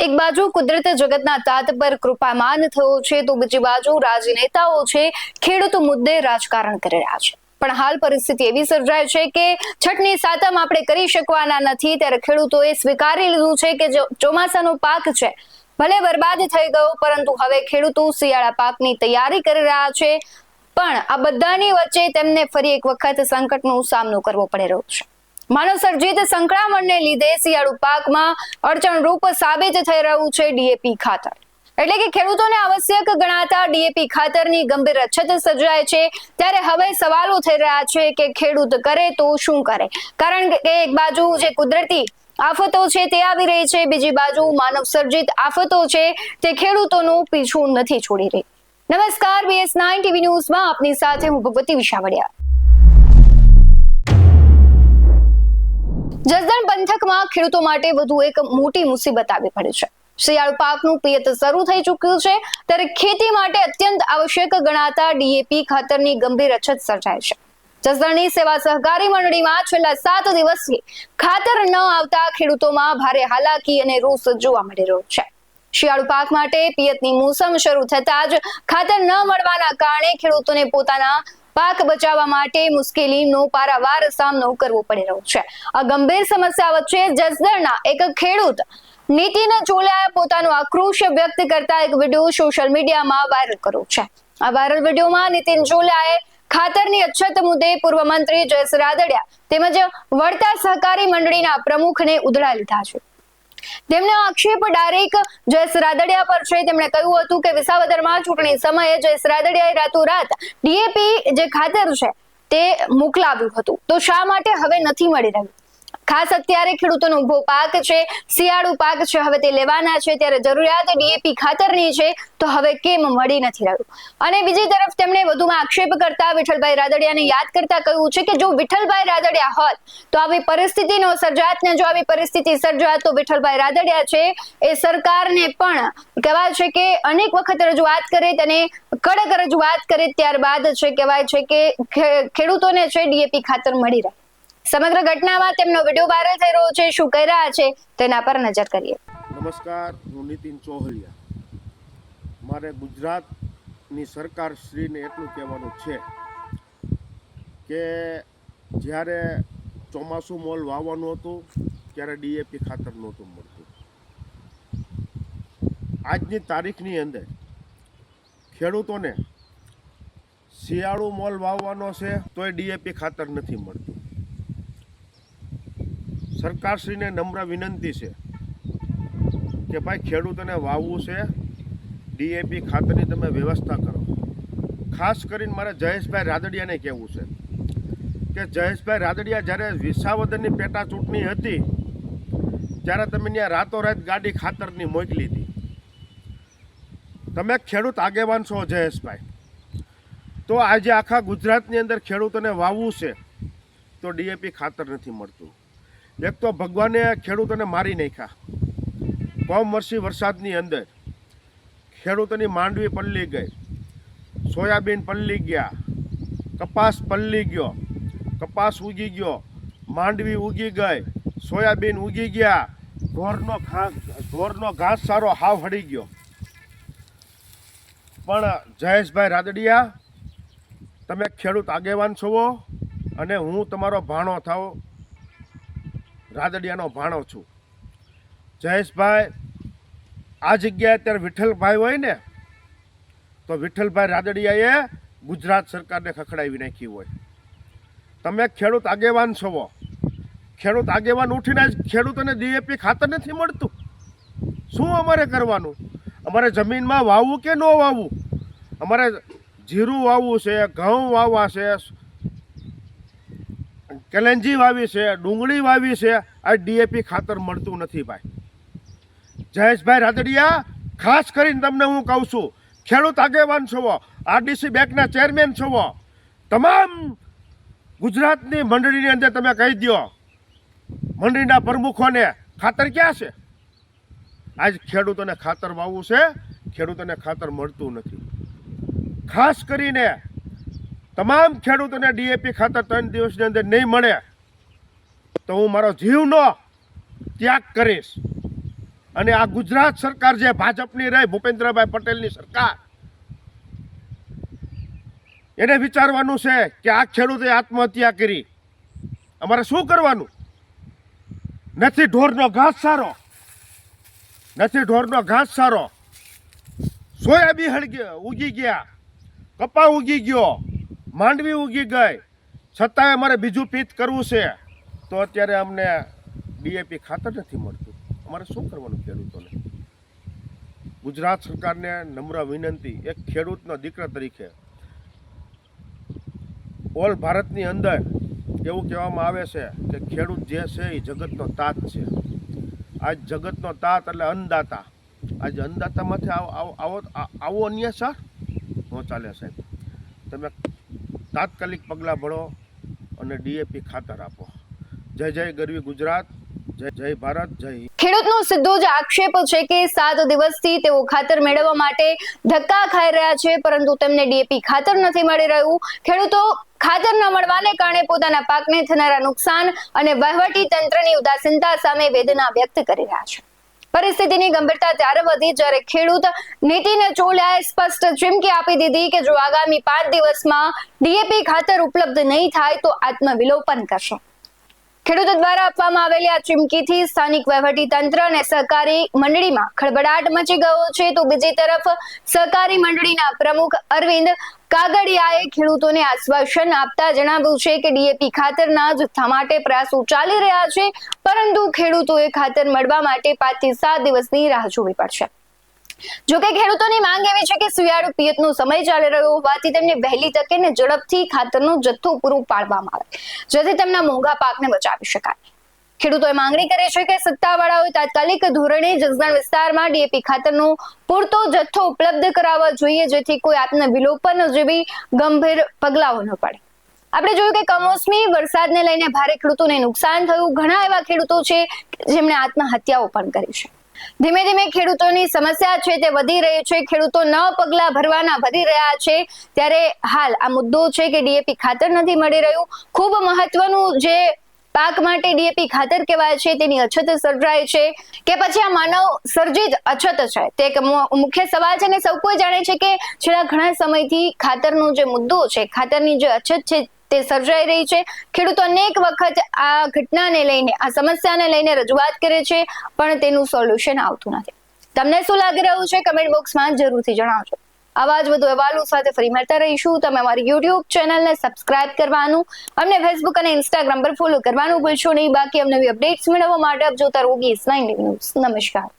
એક બાજુ કુદરત જગતના તાત પર કૃપામાન થયો છે તો બીજી બાજુ રાજનેતાઓ છે ખેડૂતો મુદ્દે રાજકારણ કરી રહ્યા છે। પણ હાલ પરિસ્થિતિ એવી સર્જાય છે કે છઠની સાતમ આપણે કરી શકવાના નથી, ત્યારે ખેડૂતોએ સ્વીકારી લીધું છે કે ચોમાસાનો પાક છે ભલે બરબાદ થઈ ગયો, પરંતુ હવે ખેડૂતો શિયાળા પાકની તૈયારી કરી રહ્યા છે। પણ આ બધાની વચ્ચે તેમને ફરી એક વખત સંકટનો સામનો કરવો પડી રહ્યો છે। માનવ સર્જિત સંકળામણને લીધે શિયાળુ પાકમાં અડચણરૂપ સાબિત થઈ રહ્યું છે ડીએપી ખાતર, એટલે કે ખેડૂતોને આવશ્યક ગણાતા ડીએપી ખાતરની ગંભીર અછત સર્જાય છે। ત્યારે હવે સવાલો થઈ રહ્યા છે કે ખેડૂત કરે તો શું કરે, કારણ કે એક બાજુ જે કુદરતી આફતો છે તે આવી રહી છે, બીજી બાજુ માનવ સર્જિત આફતો છે તે ખેડૂતોનું પીછું નથી છોડી રહી। નમસ્કાર, BS9 ટીવી ન્યૂઝમાં આપની સાથે હું ભગવતી વિશાવડિયા। જસદણ પંથકમાં ખેડૂતો માટે વધુ એક મોટી મુસીબત આવી પડી છે। શિયાળુ પાકનું પિયત શરૂ થઈ ચૂક્યું છે, ત્યારે ખેતી માટે અત્યંત આવશ્યક ગણાતા ડીએપી ખાતરની ગંભીર અછત સર્જાય છે। જસદણની સેવા સહકારી મંડળીમાં છેલ્લા 7 દિવસથી ખાતર ન આવતા ખેડૂતોમાં ભારે હાલાકી અને રોષ જોવા મળી રહ્યો છે। શિયાળુ પાક માટે પિયતની મોસમ શરૂ થતા જ ખાતર ન મળવાના કારણે ખેડૂતોને પોતાના પાક બચાવવા માટે મુશ્કેલીનો પારાવાર સામનો કરવો પડી રહ્યો છે। આ ગંભીર સમસ્યા વચ્ચે જસદણના એક ખેડૂત નીતિન ચોલિયાએ પોતાનો આક્રોશ વ્યક્ત કરતા એક વિડીયો સોશિયલ મીડિયામાં વાયરલ કર્યો છે। આ વાયરલ વિડીયોમાં નીતિન ચોલિયાએ ખાતરની અછત મુદ્દે પૂર્વ મંત્રી જયેશ રાદડિયા તેમજ વળતા સહકારી મંડળીના પ્રમુખને ઉધડા લીધા છે। તેમનો આક્ષેપ ડાયરેક્ટ જયેશ રાદડિયા પર છે। તેમણે કહ્યું હતું કે વિસાવદરમાં ચૂંટણી સમયે જયેશ રાદડિયાએ રાતોરાત ડીએપી જે ખાતર છે તે મોકલાવ્યું હતું, તો શા માટે હવે નથી મળી રહ્યું? ખાસ અત્યારે ખેડૂતોનો ઉભો પાક છે, શિયાળુ પાક છે, હવે તે લેવાના છે, ત્યારે જરૂરિયાત ડીએપી ખાતરની છે, તો હવે કેમ મળી નથી રહ્યું? અને બીજી તરફ તેમણે વધુમાં આક્ષેપ કરતા વિઠ્ઠલભાઈ રાદડિયાને યાદ કરતા કહ્યું છે કે જો વિઠ્ઠલભાઈ રાદડિયા હોત તો આવી પરિસ્થિતિ ન સર્જાત ને, જો આવી પરિસ્થિતિ સર્જાત તો વિઠ્ઠલભાઈ રાદડિયા છે એ સરકારને પણ કહેવાય છે કે અનેક વખત રજૂઆત કરે, તેને કડક રજૂઆત કરે, ત્યારબાદ છે કહેવાય છે કે ખેડૂતોને છે ડીએપી ખાતર મળી રહે। સમગ્ર ઘટનામાં તેમનો વિડીયો વાયરલ થઈ રહ્યો છે, શું કહી રહ્યા છે તેના પર નજર કરીએ। નમસ્કાર, હું નીતિન ચોલિયા। મારે ગુજરાતની સરકાર શ્રીને એટલું કહેવાનું છે કે જ્યારે ચોમાસું મોલ વાવવાનું હતું ત્યારે ડીએપી ખાતર નહોતું મળતું। આજની તારીખની અંદર ખેડૂતોને શિયાળુ મોલ વાવવાનો છે તોય ડીએપી ખાતર નથી મળતું। સરકારશ્રીને નમ્ર વિનંતી છે કે ભાઈ ખેડૂતોને વાવવું છે, ડીએપી ખાતરની તમે વ્યવસ્થા કરો। ખાસ કરીને મારે જયેશભાઈ રાદડિયાને કહેવું છે કે જયેશભાઈ રાદડિયા જ્યારે વિસાવદરની પેટા ચૂંટણી હતી ત્યારે તમે ત્યાં રાતોરાત ગાડી ખાતરની મોકલી હતી। તમે ખેડૂત આગેવાન છો જયેશભાઈ, તો આજે આખા ગુજરાતની અંદર ખેડૂતોને વાવવું છે તો ડીએપી ખાતર નથી મળતું। એક તો ભગવાને ખેડૂતોને મારી નાખ્યા, કમોસમી વરસાદની અંદર ખેડૂતોની માંડવી પલળી ગઈ, સોયાબીન પલળી ગયા, કપાસ પલળી ગયો, કપાસ ઉગી ગયો, માંડવી ઉગી ગઈ, સોયાબીન ઉગી ગયા, ઢોરનો ઘાસચારો હાવ હળી ગયો। પણ જયેશભાઈ રાદડિયા, તમે ખેડૂત આગેવાન છો અને હું તમારો ભાણો થાવ, રાદડિયાનો ભાણો છું। જયેશભાઈ, આ જગ્યાએ અત્યારે વિઠ્ઠલભાઈ હોય ને તો વિઠ્ઠલભાઈ રાદડિયાએ ગુજરાત સરકારને ખખડાવી નાખી હોય। તમે ખેડૂત આગેવાન છો, ખેડૂત આગેવાન ઉઠીને જ ખેડૂતોને ડીએપી ખાતર નથી મળતું, શું અમારે કરવાનું? અમારે જમીનમાં વાવવું કે ન વાવવું? અમારે જીરું વાવવું છે, ઘઉં વાવવા છે, કેલેન્જી વાવી છે, ડુંગળી વાવી છે, આ ડીએપી ખાતર મળતું નથી ભાઈ। જયેશભાઈ રાદડિયા, ખાસ કરીને તમને હું કહું છું, ખેડૂત આગેવાન છો, આરડીસી બેંકના ચેરમેન છો, તમામ ગુજરાતની મંડળીની અંદર તમે કહી દો, મંડળીના પ્રમુખોને ખાતર ક્યાં છે? આજ ખેડૂતોને ખાતર વાવવું છે, ખેડૂતોને ખાતર મળતું નથી। ખાસ કરીને તમામ ખેડૂતોને ડીએપી ખાતર 3 દિવસની અંદર નહીં મળે તો હું મારો જીવનો ત્યાગ કરીશ। અને આ ગુજરાત સરકાર જે ભાજપની રહી, ભૂપેન્દ્રભાઈ પટેલની સરકાર, એને વિચારવાનું છે કે આ ખેડૂતે આત્મહત્યા કરી, અમારે શું કરવાનું? નથી ઢોરનો ઘાસ સારો, નથી ઢોરનો ઘાસ સારો, સોયાબીન ઉગી ગયા, કપા ઉગી ગયો, માંડવી ઉગી ગઈ, છતાંય અમારે બીજું પિત્ત કરવું છે તો અત્યારે અમને ડીએપી ખાતર નથી મળતું. અમારે શું કરવાનું ખેડૂતોને? ગુજરાત સરકારને નમ્ર વિનંતી, એક ખેડૂતનો દીકરા તરીકે, ઓલ ભારતની અંદર એવું કહેવામાં આવે છે કે ખેડૂત જે છે એ જગતનો તાત છે. આજ જગતનો તાત એટલે અન્નદાતા. આજે અન્નદાતામાંથી આવો અન્ય સર ન ચાલે સાહેબ. તમે તાત્કાલિક પગલાં ભરો અને ડીએપી ખાતર આપો. જય જય ગરવી ગુજરાત, જય જય ભારત, જય હિન્દ. ખેડૂતનો સીધો જ આક્ષેપ છે કે 7 દિવસથી તેઓ ખાતર મેળવવા માટે ધક્કા ખાઈ રહ્યા છે, પરંતુ તેમને ડીએપી ખાતર નથી મળી રહ્યું. ખેડૂતો ખાતર ન મળવાને કારણે પોતાના પાકને થનારા નુકસાન અને વહીવટી તંત્રની ઉદાસીનતા સામે વેદના વ્યક્ત કરી રહ્યા છે. પરિસ્થિતિની ગંભીરતા ત્યારે વધી જ્યારે ખેડૂત નીતિન ચોલિયાએ સ્પષ્ટ ચીમકી આપી દીધી કે જો આગામી 5 દિવસમાં ડીએપી ખાતર ઉપલબ્ધ નહીં થાય તો આત્મવિલોપન કરશે. ખેડૂતો દ્વારા આપવામાં આવેલી આ ચીમકીથી સ્થાનિક વહીવટી તંત્ર અને સહકારી મંડળીમાં ખળબળાટ મચી ગયો છે. તો બીજી તરફ સહકારી મંડળીના પ્રમુખ અરવિંદ કાગડિયાએ ખેડૂતોને આશ્વાસન આપતા જણાવ્યું છે કે ડીએપી ખાતરના જથ્થા માટે પ્રયાસો ચાલી રહ્યા છે, પરંતુ ખેડૂતોએ ખાતર મળવા માટે 5 થી 7 દિવસની રાહ જોવી પડશે. જોકે ખેડૂતોની માંગ એવી છે કે શિયાળુ પિયતનો સમય ચાલી રહ્યો હોવાથી તેમને વહેલી તકે ને ઝડપથી ખાતરનો જથ્થો પૂરો પાડવામાં આવે, જેથી તેમના મોંઘા પાકને બચાવી શકાય. ખેડૂતોએ માંગણી કરી છે કે સત્તાવાળાઓએ તાત્કાલિક ધોરણે જસદણ વિસ્તારમાં ડીએપી ખાતરનો પૂરતો જથ્થો ઉપલબ્ધ કરાવવો જોઈએ, જેથી કોઈ આત્મવિલોપન જેવી ગંભીર પગલાઓ ન પડે. આપણે જોયું કે કમોસમી વરસાદને લઈને ભારે ખેડૂતોને નુકસાન થયું. ઘણા એવા ખેડૂતો છે જેમણે આત્મહત્યાઓ પણ કરી છે. ધીમે ધીમે ખેડૂતોની સમસ્યા છે તે વધી રહી છે. ખેડૂતો પગલા ભરવાના વધી રહ્યા છે. ત્યારે હાલ આ મુદ્દો છે કે ડીએપી ખાતર નથી મળી રહ્યું. ખૂબ મહત્વનું જે પાક માટે ડીએપી ખાતર કહેવાય છે તેની અછત સર્જાય છે કે પછી આ માનવ સર્જિત અછત છે, તે એક મુખ્ય સવાલ છે. અને સૌ કોઈ જાણે છે કે છેલ્લા ઘણા સમયથી ખાતરનો જે મુદ્દો છે, ખાતરની જે અછત છે તે સર્જાઈ રહી છે. ખેડૂતો અનેક વખત આ ઘટનાને લઈને, આ સમસ્યાને લઈને રજૂઆત કરે છે, પણ તેનું સોલ્યુશન આવતું નથી. તમને શું લાગી રહ્યું છે કમેન્ટ બોક્સમાં જરૂરથી જણાવજો. આવા જ વધુ અહેવાલો સાથે ફરી મળતા રહીશું. તમે અમારી યુટ્યુબ ચેનલને સબસ્ક્રાઇબ કરવાનું, અમને ફેસબુક અને ઇન્સ્ટાગ્રામ પર ફોલો કરવાનું ભૂલશો નહીં. બાકી અવનવી અપડેટ્સ મેળવવા માટે આપ જોતા રહો GS9 ન્યૂઝ. નમસ્કાર.